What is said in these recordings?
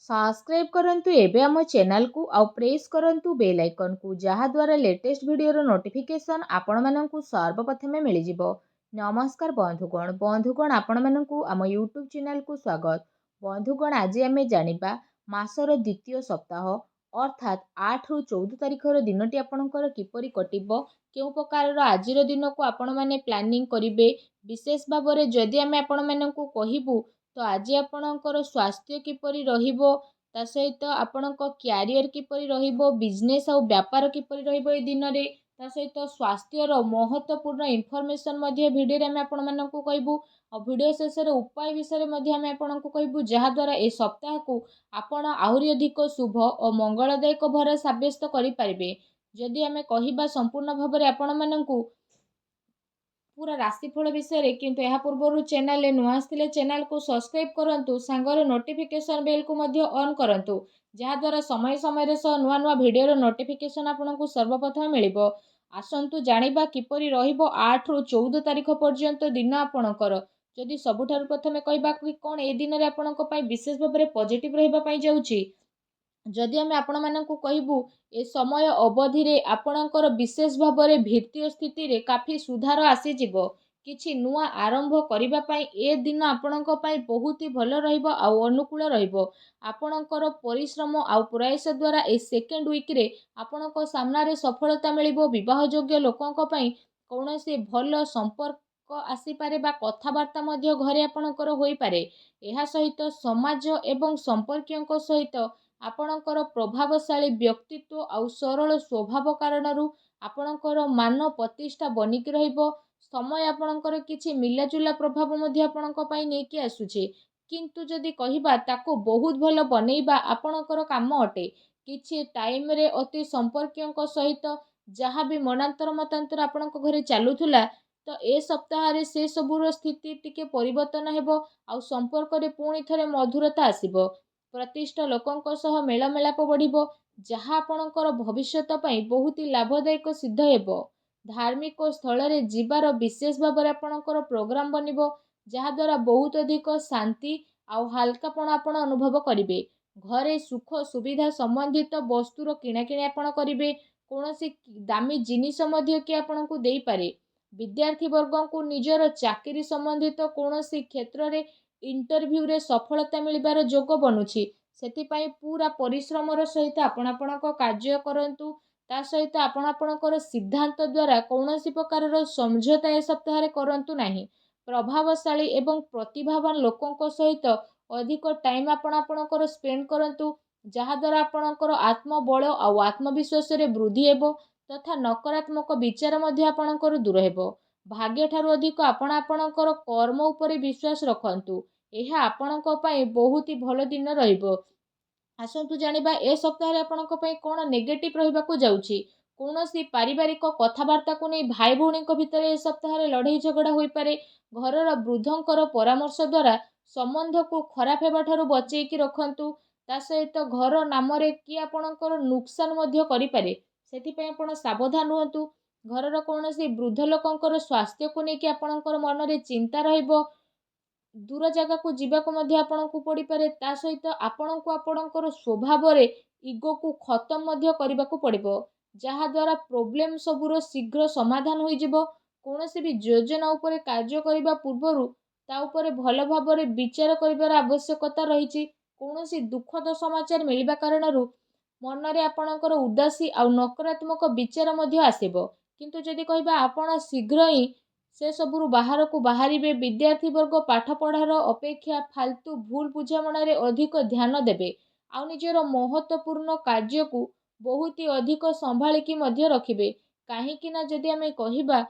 Subscribe करंतु एबे आम चैनल को आउ प्रेस करंतु बेल आइकन को जहा द्वारा लेटेस्ट वीडियो नोटिफिकेशन आपण माननकु सर्वप्रथमे मिल जिवो। नमस्कार बंधुगण आपण माननकु आम यूट्यूब चैनल को स्वागत। बंधुगण आज आमे जानिबा मासर द्वितीय सप्ताह अर्थात 8 रु 14 तारिखर दिनटी आपणकर किपरि कटिबो केउ प्रकार आजिर दिन को आपण माने प्लानिंग करिवे विशेष भाबरे जदि आमे आपण माननकु कहिबु तो आज आपणकर स्वास्थ्य किपरि रहिबो ता सहित आपणक क्यारियर किपरि रहिबो बिजनेस और व्यापार किपरि रहिबो ए दिन रे ता सहित स्वास्थ्यर महत्वपूर्ण इनफॉरमेशन मध्ये भिडियो रे आमे आपण माननकु कहबु और वीडियो शेष रे उपाय विषय मध्ये आमे आपणकु कहबु जहा द्वारा ए सप्ताह को आपण आहुरी अधिक शुभ और मंगलदायक भर साब्यस्त करि परिबे। जदि आमे कहिबा संपूर्ण भाबरे आपण माननकु पूरा राशिफल विषय रे किंतु यह पूर्व चैनल नुआ आसथिले चैनल को सब्सक्राइब करंतु सांगर नोटिफिकेशन बेल को मध्य ऑन करंतु जहा द्वारा समय समय रे नुआ नुआ वीडियो रो नोटिफिकेशन आपनको सर्वप्रथम मिलिबो। आसंतु जानिबा किपरि रहिबो 8 रु 14 तारिख पर्यंत दिन आपणकर। जदि सबुठारु प्रथमे कहबा कि कोन ए दिन रे आपनको पई विशेष भाबरे पॉजिटिव रहिबा पई जाउची जदि आमे आपण माननकु कहबु ए समय अवधि रे आपणकर विशेष भाबरे वित्तीय स्थिति रे काफी सुधार आसी जिवो। किछि नुआ आरंभ करिबा पई ए दिन आपणक पई बहुत ही भलो रहिबो आ अनुकूल रहिबो। आपणकर परिश्रम आ प्रयास द्वारा ए सेकेंड वीक रे आपणक सामना रे सफलता मिलिबो। विवाह योग्य लोकंक पई कोनोसी भलो संपर्क आसी पारे बा कथावार्ता मध्य घरे आपणकर होई पारे। एहा सहित समाज एवं संपर्कियंक सहित आपणकर प्रभावशाली व्यक्तित्व आउ सरल स्वभाव कारणरू आपणकर मान प्रतिष्ठा बनिक रहिबो। समय आपणकर किछि मिलाजुला प्रभाव मध्ये आपणक पई नेकी आसुछे किंतु जदि कहिबा ताको बहुत भलो बनेइबा आपणकर काम अटे। किछि टाइम रे अति संपर्कियंक सहित जहाँ भी मनांतर मतांतर आपणक घरे चालुथुला तो ए सप्ताह रे से सबुर स्थिति टिके परिवर्तन हेबो आउ संपर्क रे पुणी थरे मधुरता आसीबो। प्रतिष्ठा लोकंक सह मेलमेलाप बढ़िबो जहाँ आपणकर भविष्यत पई बहुत ही लाभदायक सिद्ध हेबो। धार्मिक स्थल रे जीवार विशेष भाबरे आपणकर प्रोग्राम बनिबो जहाँ द्वारा बहुत अधिक शांति आउ हल्कापण आपण अनुभव करिवे। घरे सुख सुविधा संबंधित वस्तुर किणाकिणी आपण करिवे। कोनोसी दामी जिनिस मध्य कि आपणकु देई पारे। विद्यार्थी वर्गों को निजर चाकरी संबंधित कोनोसी क्षेत्र रे इंटरव्यू रे सफलता मिलिबार जोग बनुछि सेतिपाई पूरा परिश्रमर सहित आपण आपणक कार्य करंतु ता सहित आपण आपणकर सिद्धांत द्वारा कौनसी प्रकार समझौता ए सप्ताह रे करंतु नाही। प्रभावशाली एवं प्रतिभावान लोकंक सहित अधिक टाइम आपण आपणकर स्पेंड करंतु जहा द्वारा आपणकर आत्मबल आ आत्मविश्वास रे वृद्धि हेबो तथा नकारात्मक विचार मध्ये आपणकर दूर हेबो। भाग्य ठारू अधिक आपण आपणकर कर्म उपरे विश्वास रखंतु एहा आपणक पई बहुत ही भलो दिन रहिबो। आसंतु जानिबा ए सप्ताह रे आपणक पई कोन नेगेटिव रहिबाकू जाउची। कोनोसी पारिवारिक कथावार्ता को नै भाई भौणी भितर ए सप्ताह रे लड़ाई झगड़ा होई पारे। घरर वृद्धंकर परामर्श द्वारा संबंध को खराब हेबा ठारू बचेई कि रखंतु ता सहित घर नाम रे कि आपणकर नुकसान मध्य करि पारे सेति पई आपण सावधान रहंतु। घरर कोनोसी वृद्ध लोकंकर स्वास्थ्य को नै कि आपणकर मन रे चिंता रहिबो। दूर जगह को जीवाको मध्य आपणकु पड़ी पारे ता सहित आपणकु आपणकर स्वभाव रे इगो को खत्म मध्य करबाकू पड़िबो जहा द्वारा प्रॉब्लम सबुर शीघ्र समाधान होई जिवो। कोनोसी भी योजना उपरे कार्य करिबा पूर्वरु ता उपरे भलो भाबरे विचार करिबार आवश्यकता रहिछि। कोनोसी दुखद समाचार मिलिबा कारणरू मन रे आपणकर उदासी आ नकारात्मक विचार मध्य आसीबो किंतु जदि कहबा आपण शीघ्र ही से सबुरु बाहर को बाहरिबे। विद्यार्थी वर्ग पाठ पढ़ार अपेक्षा फालतू भूल बुझामणा रे अधिक ध्यान देबे आ निजर महत्वपूर्ण कार्य को बहुत ही अधिक संभाळिकी मध्य रखिबे। काहेकि ना जदि आमे कहिबा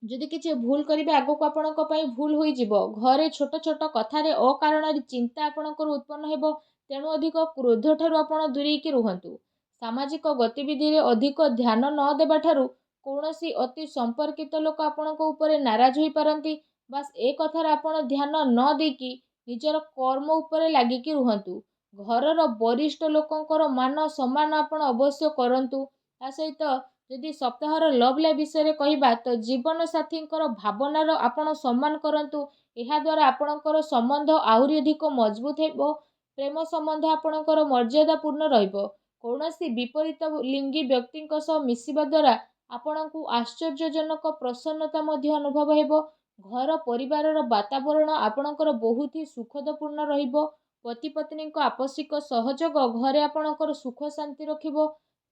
जदि किछि भूल करिबे आगो को आपणक पई भूल होई जिवो। घरे छोट छोट कथा रे अकारण रे चिंता आपणकर उत्पन्न हेबो तेणु अधिक क्रोध ठारू आपण दूरेई कि रुहंतु। सामाजिक गतिविधि रे अधिक ध्यान न देबा ठारू कोनोसी अति संपर्कित लोक आपणक उपरे नाराज होई पारंती। बस ए कथार आपण ध्यान न देकी निजर कर्म उपरे लागिकी रुहंतु। घरर वरिष्ठ लोकंकर मान सम्मान आपण अवश्य करंतु। ता सहित जदि सप्ताहर लव लाइफ विषय कहिबा तो जीवन साथींकर भावनार आपण सम्मान करंतु। एहा द्वारा आपणकर संबंध आहुरी अधिक मजबूत हेबो ପ୍ରେମ ସମ୍ବନ୍ଧ ଆପଣଙ୍କର ମର୍ଯ୍ୟାଦାପୂର୍ଣ୍ଣ ରହିବ। କୌଣସି ବିପରୀତ ଲିଙ୍ଗୀ ବ୍ୟକ୍ତିଙ୍କ ସହ ମିଶିବା ଦ୍ୱାରା ଆପଣଙ୍କୁ ଆଶ୍ଚର୍ଯ୍ୟଜନକ ପ୍ରସନ୍ନତା ମଧ୍ୟ ଅନୁଭବ ହେବ। ଘର ପରିବାରର ବାତାବରଣ ଆପଣଙ୍କର ବହୁତ ହି ସୁଖଦପୂର୍ଣ୍ଣ ରହିବ। ପତି ପତ୍ନୀଙ୍କ ଆପୋଷିକ ସହଯୋଗ ଘରେ ଆପଣଙ୍କର ସୁଖ ଶାନ୍ତି ରଖିବ।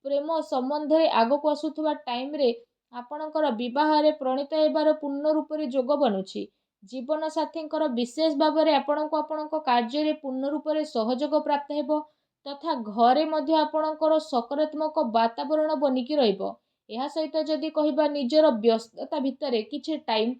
ପ୍ରେମ ସମ୍ବନ୍ଧରେ ଆଗକୁ ଆସୁଥିବା ଟାଇମ୍ରେ ଆପଣଙ୍କର ବିବାହରେ ପ୍ରଣୀତ ହେବାର ପୂର୍ଣ୍ଣ ରୂପରେ ଯୋଗ ବନୁଛି। ଜୀବନ ସାଥୀଙ୍କର ବିଶେଷ ଭାବରେ ଆପଣଙ୍କୁ ଆପଣଙ୍କ କାର୍ଯ୍ୟରେ ପୂର୍ଣ୍ଣ ରୂପରେ ସହଯୋଗ ପ୍ରାପ୍ତ ହେବ ତଥା ଘରେ ମଧ୍ୟ ଆପଣଙ୍କର ସକାରାତ୍ମକ ବାତାବରଣ ବନିକି ରହିବ। ଏହା ସହିତ ଯଦି କହିବା ନିଜର ବ୍ୟସ୍ତତା ଭିତରେ କିଛି ଟାଇମ୍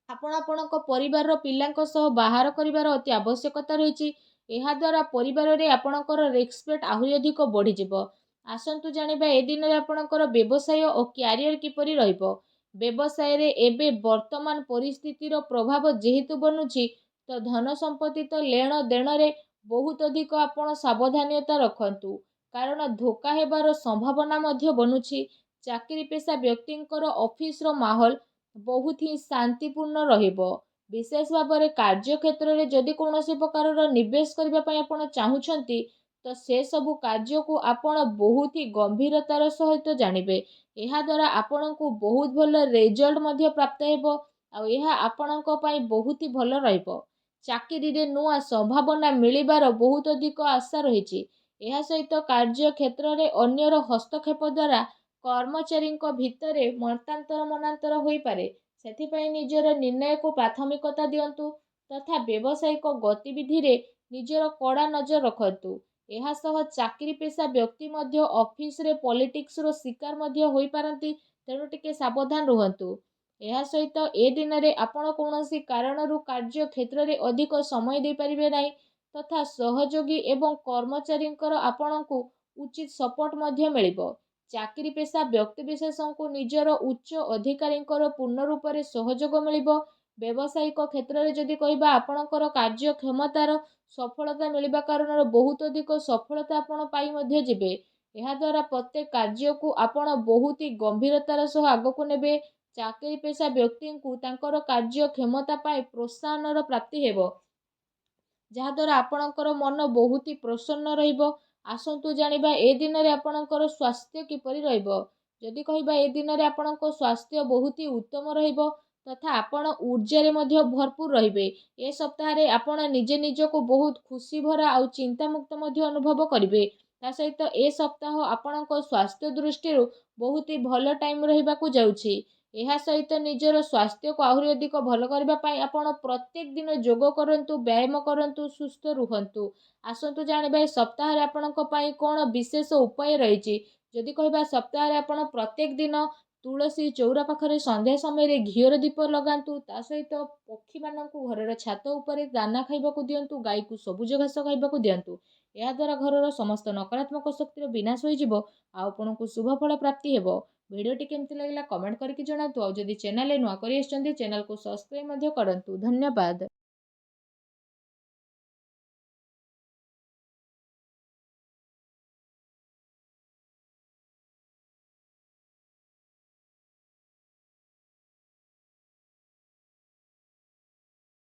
ଆପଣ ଆପଣଙ୍କ ପରିବାରର ପିଲାଙ୍କ ସହ ବାହାର କରିବାର ଅତି ଆବଶ୍ୟକତା ରହିଛି। ଏହାଦ୍ୱାରା ପରିବାରରେ ଆପଣଙ୍କର ରେସ୍ପେକ୍ଟ ଆହୁରି ଅଧିକ ବଢ଼ିଯିବ। ଆସନ୍ତୁ ଜାଣିବା ଏ ଦିନରେ ଆପଣଙ୍କର ବ୍ୟବସାୟ ଓ କ୍ୟାରିୟର କିପରି ରହିବ। ବ୍ୟବସାୟରେ ଏବେ ବର୍ତ୍ତମାନ ପରିସ୍ଥିତିର ପ୍ରଭାବ ଯେହେତୁ ବନୁଛି ତ ଧନ ସମ୍ପତ୍ତି ତ ଲେଣ ଦେଣରେ ବହୁତ ଅଧିକ ଆପଣ ସାବଧାନତା ରଖନ୍ତୁ, କାରଣ ଧୋକା ହେବାର ସମ୍ଭାବନା ମଧ୍ୟ ବନୁଛି। ଚାକିରି ପେଶା ବ୍ୟକ୍ତିଙ୍କର ଅଫିସର ମାହୋଲ ବହୁତ ହିଁ ଶାନ୍ତିପୂର୍ଣ୍ଣ ରହିବ। ବିଶେଷ ଭାବରେ କାର୍ଯ୍ୟକ୍ଷେତ୍ରରେ ଯଦି କୌଣସି ପ୍ରକାରର ନିବେଶ କରିବା ପାଇଁ ଆପଣ ଚାହୁଁଛନ୍ତି ତ ସେସବୁ କାର୍ଯ୍ୟକୁ ଆପଣ ବହୁତ ହି ଗମ୍ଭୀରତାର ସହିତ ଜାଣିବେ। ଏହାଦ୍ୱାରା ଆପଣଙ୍କୁ ବହୁତ ଭଲ ରେଜଲ୍ଟ ମଧ୍ୟ ପ୍ରାପ୍ତ ହେବ ଆଉ ଏହା ଆପଣଙ୍କ ପାଇଁ ବହୁତ ହି ଭଲ ରହିବ। ଚାକିରିରେ ନୂଆ ସମ୍ଭାବନା ମିଳିବାର ବହୁତ ଅଧିକ ଆଶା ରହିଛି। ଏହା ସହିତ କାର୍ଯ୍ୟକ୍ଷେତ୍ରରେ ଅନ୍ୟର ହସ୍ତକ୍ଷେପ ଦ୍ୱାରା କର୍ମଚାରୀଙ୍କ ଭିତରେ ମତାନ୍ତର ମନାନ୍ତର ହୋଇପାରେ। ସେଥିପାଇଁ ନିଜର ନିର୍ଣ୍ଣୟକୁ ପ୍ରାଥମିକତା ଦିଅନ୍ତୁ ତଥା ବ୍ୟବସାୟିକ ଗତିବିଧିରେ ନିଜର କଡ଼ା ନଜର ରଖନ୍ତୁ। ଏହା ସହ ଚାକିରି ପେଶା ବ୍ୟକ୍ତି ମଧ୍ୟ ଅଫିସରେ ପଲିଟିକ୍ସର ଶିକାର ମଧ୍ୟ ହୋଇପାରନ୍ତି, ତେଣୁ ଟିକେ ସାବଧାନ ରୁହନ୍ତୁ। ଏହା ସହିତ ଏ ଦିନରେ ଆପଣ କୌଣସି କାରଣରୁ କାର୍ଯ୍ୟ କ୍ଷେତ୍ରରେ ଅଧିକ ସମୟ ଦେଇପାରିବେ ନାହିଁ ତଥା ସହଯୋଗୀ ଏବଂ କର୍ମଚାରୀଙ୍କର ଆପଣଙ୍କୁ ଉଚିତ ସପୋର୍ଟ ମଧ୍ୟ ମିଳିବ। ଚାକିରି ପେଶା ବ୍ୟକ୍ତିବିଶେଷଙ୍କୁ ନିଜର ଉଚ୍ଚ ଅଧିକାରୀଙ୍କର ପୂର୍ଣ୍ଣ ରୂପରେ ସହଯୋଗ ମିଳିବ। ବ୍ୟବସାୟିକ କ୍ଷେତ୍ରରେ ଯଦି କହିବା ଆପଣଙ୍କର କାର୍ଯ୍ୟକ୍ଷମତାର ସଫଳତା ମିଳିବା କାରଣରୁ ବହୁତ ଅଧିକ ସଫଳତା ଆପଣ ପାଇ ମଧ୍ୟ ଯିବେ। ଏହାଦ୍ୱାରା ପ୍ରତ୍ୟେକ କାର୍ଯ୍ୟକୁ ଆପଣ ବହୁତ ହି ଗମ୍ଭୀରତାର ସହ ଆଗକୁ ନେବେ। ଚାକିରି ପେଶା ବ୍ୟକ୍ତିଙ୍କୁ ତାଙ୍କର କାର୍ଯ୍ୟକ୍ଷମତା ପାଇଁ ପ୍ରୋତ୍ସାହନର ପ୍ରାପ୍ତି ହେବ, ଯାହାଦ୍ୱାରା ଆପଣଙ୍କର ମନ ବହୁତ ହି ପ୍ରସନ୍ନ ରହିବ। ଆସନ୍ତୁ ଜାଣିବା ଏ ଦିନରେ ଆପଣଙ୍କର ସ୍ୱାସ୍ଥ୍ୟ କିପରି ରହିବ। ଯଦି କହିବା ଏ ଦିନରେ ଆପଣଙ୍କ ସ୍ୱାସ୍ଥ୍ୟ ବହୁତ ହି ଉତ୍ତମ ରହିବ ତଥା ଆପଣ ଊର୍ଜାରେ ମଧ୍ୟ ଭରପୁର ରହିବେ। ଏ ସପ୍ତାହରେ ଆପଣ ନିଜେ ନିଜକୁ ବହୁତ ଖୁସି ଭରା ଆଉ ଚିନ୍ତାମୁକ୍ତ ମଧ୍ୟ ଅନୁଭବ କରିବେ। ତା ସହିତ ଏ ସପ୍ତାହ ଆପଣଙ୍କ ସ୍ୱାସ୍ଥ୍ୟ ଦୃଷ୍ଟିରୁ ବହୁତ ହି ଭଲ ଟାଇମ୍ ରହିବାକୁ ଯାଉଛି। ଏହା ସହିତ ନିଜର ସ୍ୱାସ୍ଥ୍ୟକୁ ଆହୁରି ଅଧିକ ଭଲ କରିବା ପାଇଁ ଆପଣ ପ୍ରତ୍ୟେକ ଦିନ ଯୋଗ କରନ୍ତୁ, ବ୍ୟାୟାମ କରନ୍ତୁ, ସୁସ୍ଥ ରୁହନ୍ତୁ। ଆସନ୍ତୁ ଜାଣିବା ଏ ସପ୍ତାହରେ ଆପଣଙ୍କ ପାଇଁ କ'ଣ ବିଶେଷ ଉପାୟ ରହିଛି। ଯଦି କହିବା ସପ୍ତାହରେ ଆପଣ ପ୍ରତ୍ୟେକ ଦିନ ତୁଳସୀ ଚଉରା ପାଖରେ ସନ୍ଧ୍ୟା ସମୟରେ ଘିଅର ଦୀପ ଲଗାନ୍ତୁ। ତା ସହିତ ପକ୍ଷୀମାନଙ୍କୁ ଘରର ଛାତ ଉପରେ ଦାନା ଖାଇବାକୁ ଦିଅନ୍ତୁ, ଗାଈକୁ ସବୁଜ ଘାସ ଖାଇବାକୁ ଦିଅନ୍ତୁ। ଏହାଦ୍ୱାରା ଘରର ସମସ୍ତ ନକାରାତ୍ମକ ଶକ୍ତିର ବିନାଶ ହୋଇଯିବ ଆଉ ଆପଣଙ୍କୁ ଶୁଭ ଫଳ ପ୍ରାପ୍ତି ହେବ। ଭିଡ଼ିଓଟି କେମିତି ଲାଗିଲା କମେଣ୍ଟ କରିକି ଜଣାନ୍ତୁ। ଆଉ ଯଦି ଚ୍ୟାନେଲରେ ନୂଆ କରି ଆସିଛନ୍ତି ଚ୍ୟାନେଲକୁ ସବସ୍କ୍ରାଇବ୍ ମଧ୍ୟ କରନ୍ତୁ। ଧନ୍ୟବାଦ।